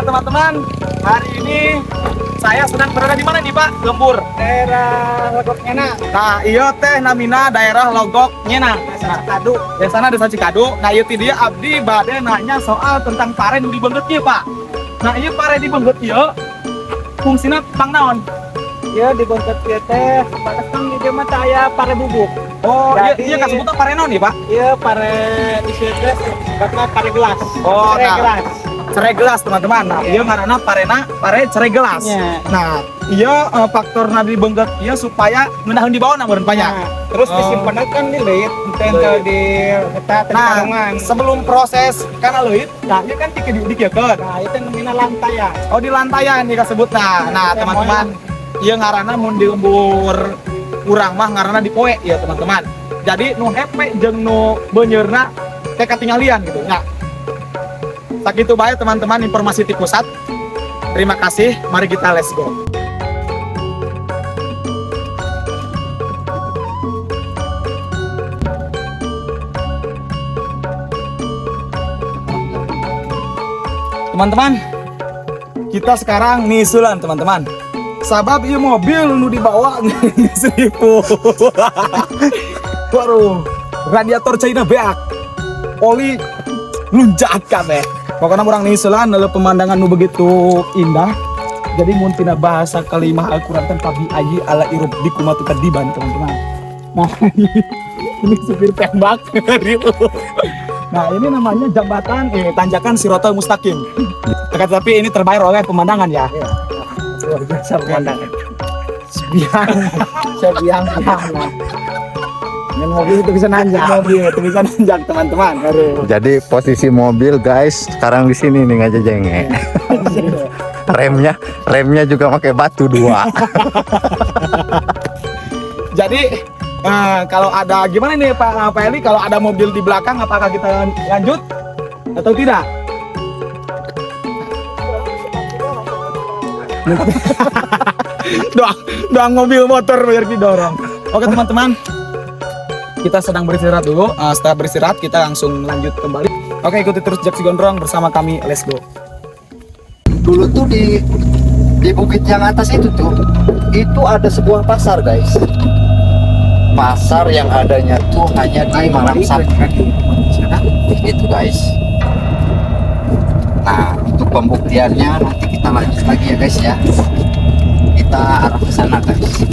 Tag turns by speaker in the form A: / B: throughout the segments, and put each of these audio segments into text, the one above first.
A: teman-teman, hari ini saya sedang berada di mana nih Pak? Lembur.
B: Daerah Logok Nyena.
A: Nah, iya teh namina daerah Logok Nyena.
B: Desa Cikadu.
A: Di sana desa Cikadu. Nah, ieu ti dia abdi bade nanya soal tentang pare nu dibeunggeut ieu, Pak. Nah, ieu pare dibeunggeut ieu fungsina pang naon?
B: Ya di Bongkot ieu teh kan di mah saya pare bubuk.
A: Oh,
B: Jadi-
A: ieu kasebutna pare naon nih, Pak?
B: Iya pare isi teh sebutna pare gelas.
A: Oh,
B: Pare
A: nah.
B: gelas.
A: Cerai gelas, teman-teman. Nah, ieu ngaranna pare cerai gelas.
B: Iya.
A: Nah, ieu faktor nabi beunggeut ieu supaya ngeundaheun di bawah meureun banyak.
B: Nah, terus
A: Oh.
B: disimpan kan di leit, ente di eta teh
A: Nah,
B: kalongan.
A: sebelum proses kana leuit, nah ieu kan dikeukeun.
B: Nah, itu namanya lantayan.
A: Oh, di lantayan nih kasebutna. Nah,
B: Ya,
A: teman-teman, ieu ngaranna mun di lembur urang mah ngaranna dipoe ya, teman-teman. Jadi nu hepe jeung nu beunyeurna teh katinggalian gitu. Nah, sakitu bae teman-teman informasi ti pusat. Terima kasih. Mari kita let's go. Teman-teman, kita sekarang nisulan teman-teman. Sabab ieu mobil nu dibawa seribu. Waduh, radiator China beak. Oli lunjak kabeh. Pokoknya orang nisulan adalah pemandangan nu begitu indah. Jadi mun tina bahasa kalimah Al-Qur'an kan tabi ayi ala irub di kumatu kadiban teman-teman. Nah, ini supir tembak. Nah, ini namanya jembatan tanjakan Sirotol Mustaqim. Tapi ini terbayar oleh pemandangan ya.
B: Luar biasa pemandangan. Sebiang. Yang mobil itu bisa nanjak.
A: Mobil itu bisa nanjak teman-teman. Aduh.
C: Jadi posisi mobil guys sekarang di sini nih ngajajeng. remnya juga pakai batu 2.
A: Jadi kalau ada gimana nih Pak Eli, kalau ada mobil di belakang apakah kita lanjut atau tidak? doang mobil motor biar didorong. Oke teman-teman, kita sedang beristirahat dulu. Setelah beristirahat kita langsung lanjut kembali. Oke, ikuti terus Jaksi Gondrong bersama kami. Let's go.
C: Dulu tuh di bukit yang atas itu ada sebuah pasar guys. Pasar yang adanya tuh hanya di malam Sabtu. Itu guys. Nah, untuk pembuktiannya nanti kita lanjut lagi ya guys ya. Kita arah ke sana guys.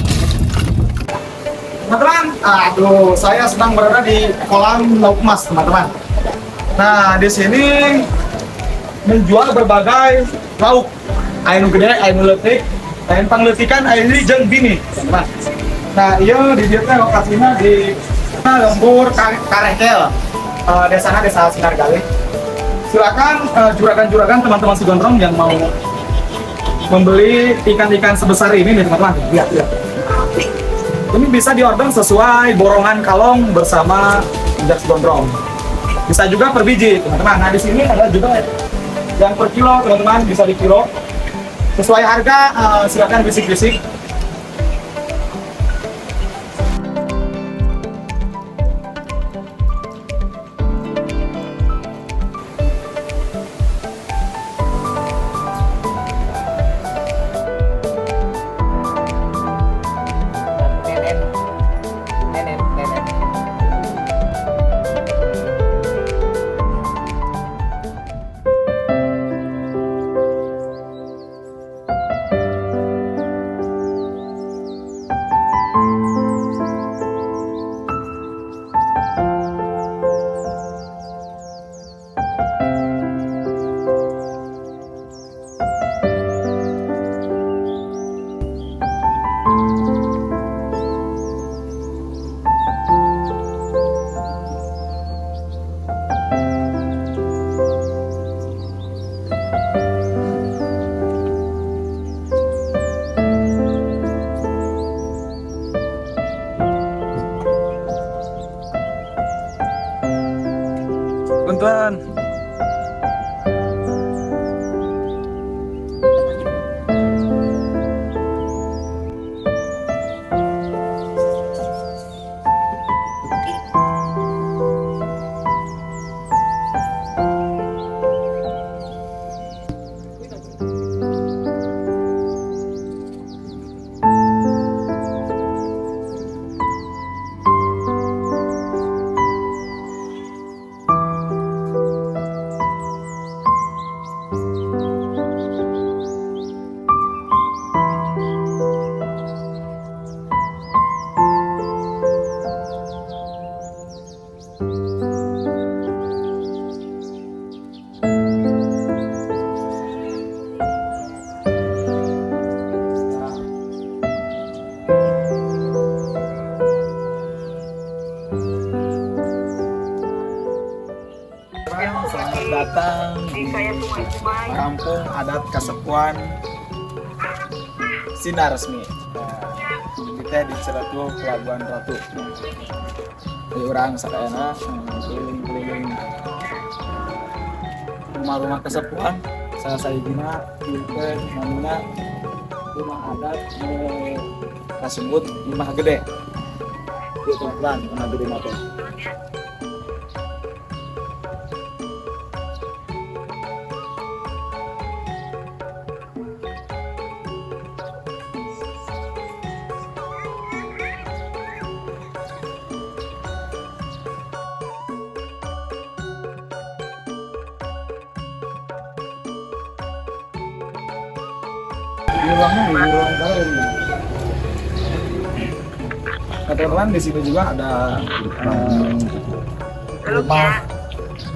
A: Teman-teman, aduh, saya sedang berada di kolam lauk emas, teman-teman. Nah, di sini menjual berbagai lauk. Aya nu gede, aya nu leutik, aya pangleutikan, aya ini jeung bini, teman-teman. Nah, iya di dieu teh lokasina di lembur Karekel. Desa Sinargali. Silakan juragan-juragan teman-teman si Gondrong yang mau membeli ikan-ikan sebesar ini nih, teman-teman. Lihat. Ini bisa diorder sesuai borongan kalong bersama Jaksi Gondrong. Bisa juga per biji, teman-teman. Nah, di sini ada juga yang per kilo, teman-teman, bisa di kilo. Sesuai harga, silakan bisik-bisik. Kampung Adat Kasepuan Sinar Resmi. Nah, kita di Ciletuh Pelabuhan Ratu. Di orang sadayana keliling-keliling rumah-rumah kesepuan. Saya gina Pilpen namanya rumah adat kasebut Imah Gede. Itu pelan Imah Gede mata. Di ruang galeri. Nah, teman-teman di sini juga ada rumah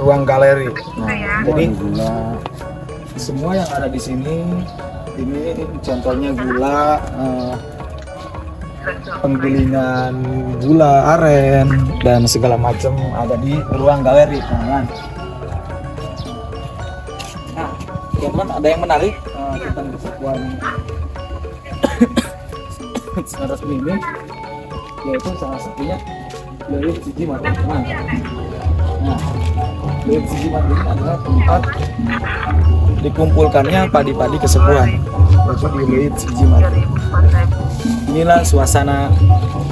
A: ruang galeri. Nah, jadi semua yang ada di sini ini contohnya gula, penggilingan gula aren dan segala macam ada di ruang galeri, teman-teman. Nah, teman-teman ada yang menarik tentang kesepuan resmi ini, yaitu salah satunya Leuit Sijimat, teman. Nah, Leuit Sijimat ini adalah tempat dikumpulkannya padi-padi kesepuan, yaitu di Leuit Sijimat. Inilah suasana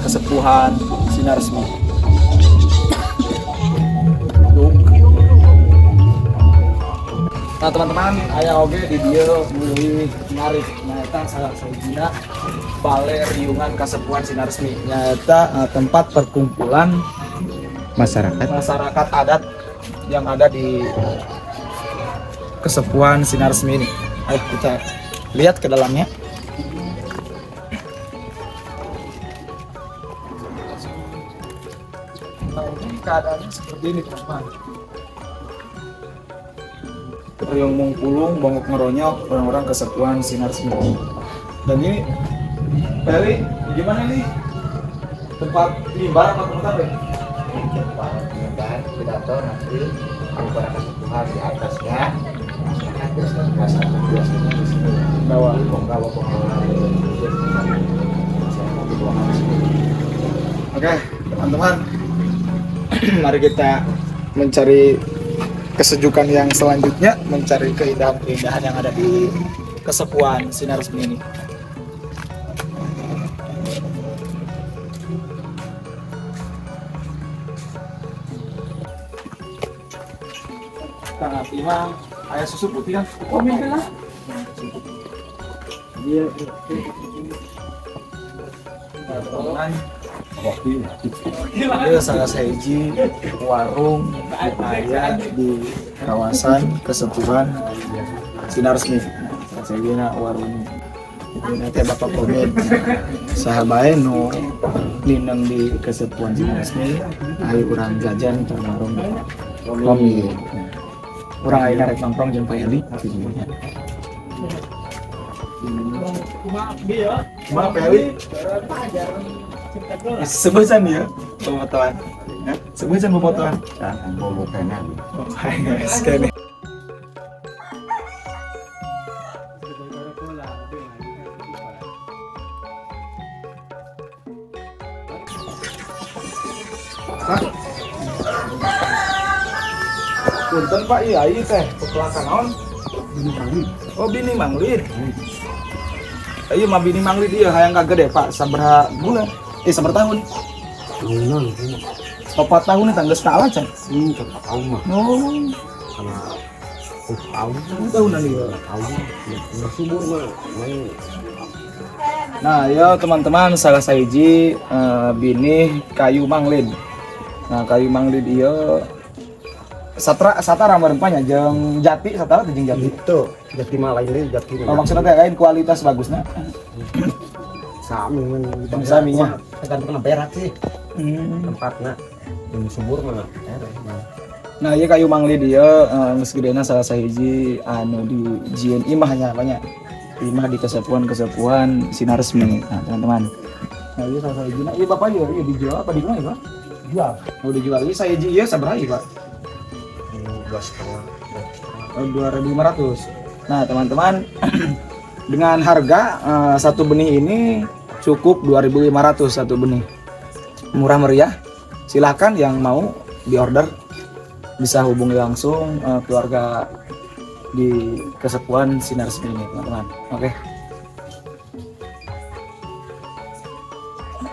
A: kesepuhan Sinar Resmi. Nah teman-teman, aya oge di dia mulai menarik. Nyata salah satunya Balai Riungan Kasepuan Sinar Resmi. Nyata tempat perkumpulan masyarakat adat yang ada di Kesepuan Sinar Resmi ini. Ayo kita lihat ke dalamnya. Nah, ini keadaannya seperti ini, teman-teman. Riung mungkulung, bongok ngeronyok, orang-orang Kesepuan Sinar Resmi. Dan ini, Peli, gimana ini? Tempat mimbar apa tempat apa ya?
C: Tempat mimbar, pidato nanti para kesepuhan di atasnya. Masyarakat biasanya di sini.
A: Bawa. Oke, teman-teman, mari kita mencari kesejukan yang selanjutnya, mencari keindahan-keindahan yang ada di Kesepuan Sinar Resmi ini. Tengah timah, ayah susu putih kan? Oh, mimpi lah. Iya. Ini salah sahiji warung ayah di kawasan Kesepuan Sinar Resmi. Saya warung ini teh bapak komen sahabat nu linang di Kesepuan Sinar Resmi. Ayo kurang jajan ke warung komi. Kurang ayo rek nongkrong jeung Pak Eli. Kumaha Pak Eli? Sebutan ya pemotongan. Sebutan pemotongan.
C: Bobo kanan.
A: Oh, sekali. Punten Pak, iya ieu teh pekelaka naon? Oh, bini manglid. Ayo mah bini manglid ieu hayang kagede Pak, sabaraha bulan? Sabaraha tahun?
C: Tahunan.
A: 4 tahun nih tangga skala can.
C: 4 tahun mah.
A: Oh,
C: Karena tahun
A: tahunan ieu.
C: tahun. Subur mah.
A: Nah, ya teman-teman, salah sahiji bini kayu manglid. Nah, kayu manglid ieu satara merempanya jeung jati satara jeung jati.
C: Itu jati mah lain jati.
A: Oh, maksudnya teh lain kualitas bagusnya.
C: Sami men.
A: Saminya.
C: Tergantung berat sih tempatnya. Yang subur mah.
A: Nah, ieu kayu manglid ieu geus gedena salah sahiji anu di Jieun imah nya banyak. Imah di Kesepuan Sinar Resmi. Nah, teman-teman. Nah, ieu salah sahijina. Ieu Bapak ieu dijual apa di mana, Pak? Jual. Oh, dijual. Ieu sahiji ieu sabaraha ieu, Pak?
C: 2,5.
A: 2.500. Nah, teman-teman, dengan harga satu benih ini cukup 2.500 satu benih. Murah meriah. Silahkan yang mau diorder bisa hubungi langsung keluarga di Kesepuan Sinar Resmi ini, teman-teman. Oke.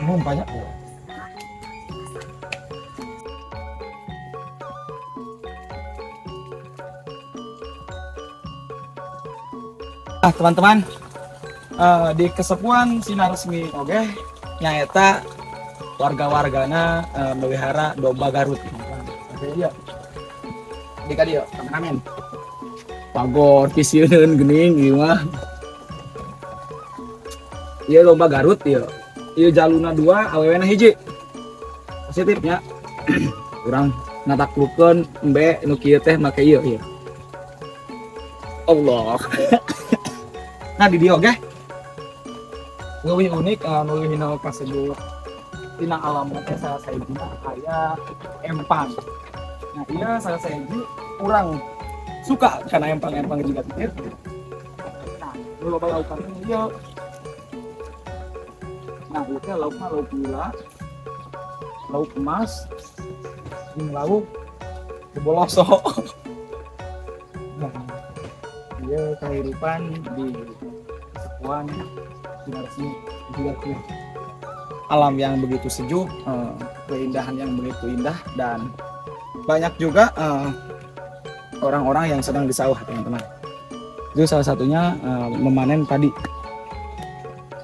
A: Banyak. Teman-teman, di Kesepuan Sinar Resmi oke, nyaeta warga-wargana melihara domba Garut. Oke, iya. Di kadieu, kameramen. Pagor pisieun geuning ieu mah. Ieu domba Garut ieu. Ieu jaluna 2, awewena hiji. Positifnya. Urang ngataklukeun embe nu kieu teh make ieu. Allah. Nah di dia oke, lebih unik, lebih hina kasebut tina alam teh saya guna aya empang. Nah iya saya kurang suka karena empang juga pikir. Nah lu loba laukan ieu. Nah itu lauknya lauk gula, lauk emas, jeung lauk boloso. Nah iya kehidupan di Kesepuan Sinar Resmi juga tuh alam yang begitu sejuk, keindahan yang begitu indah, dan banyak juga orang-orang yang sedang di sawah, teman-teman. Itu salah satunya memanen padi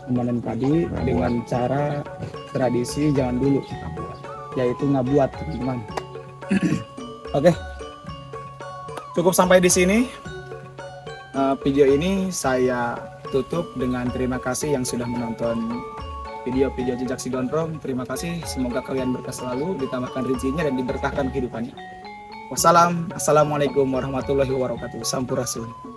A: dengan cara tradisi zaman dulu, yaitu ngabuat, teman-teman. Oke, cukup sampai di sini. Video ini saya tutup dengan terima kasih yang sudah menonton video-video Jejak Si Gondrong. Terima kasih, semoga kalian berkah selalu, ditambahkan rezekinya dan diberkahkan kehidupannya. Wassalamualaikum warahmatullahi wabarakatuh. Sampurasun.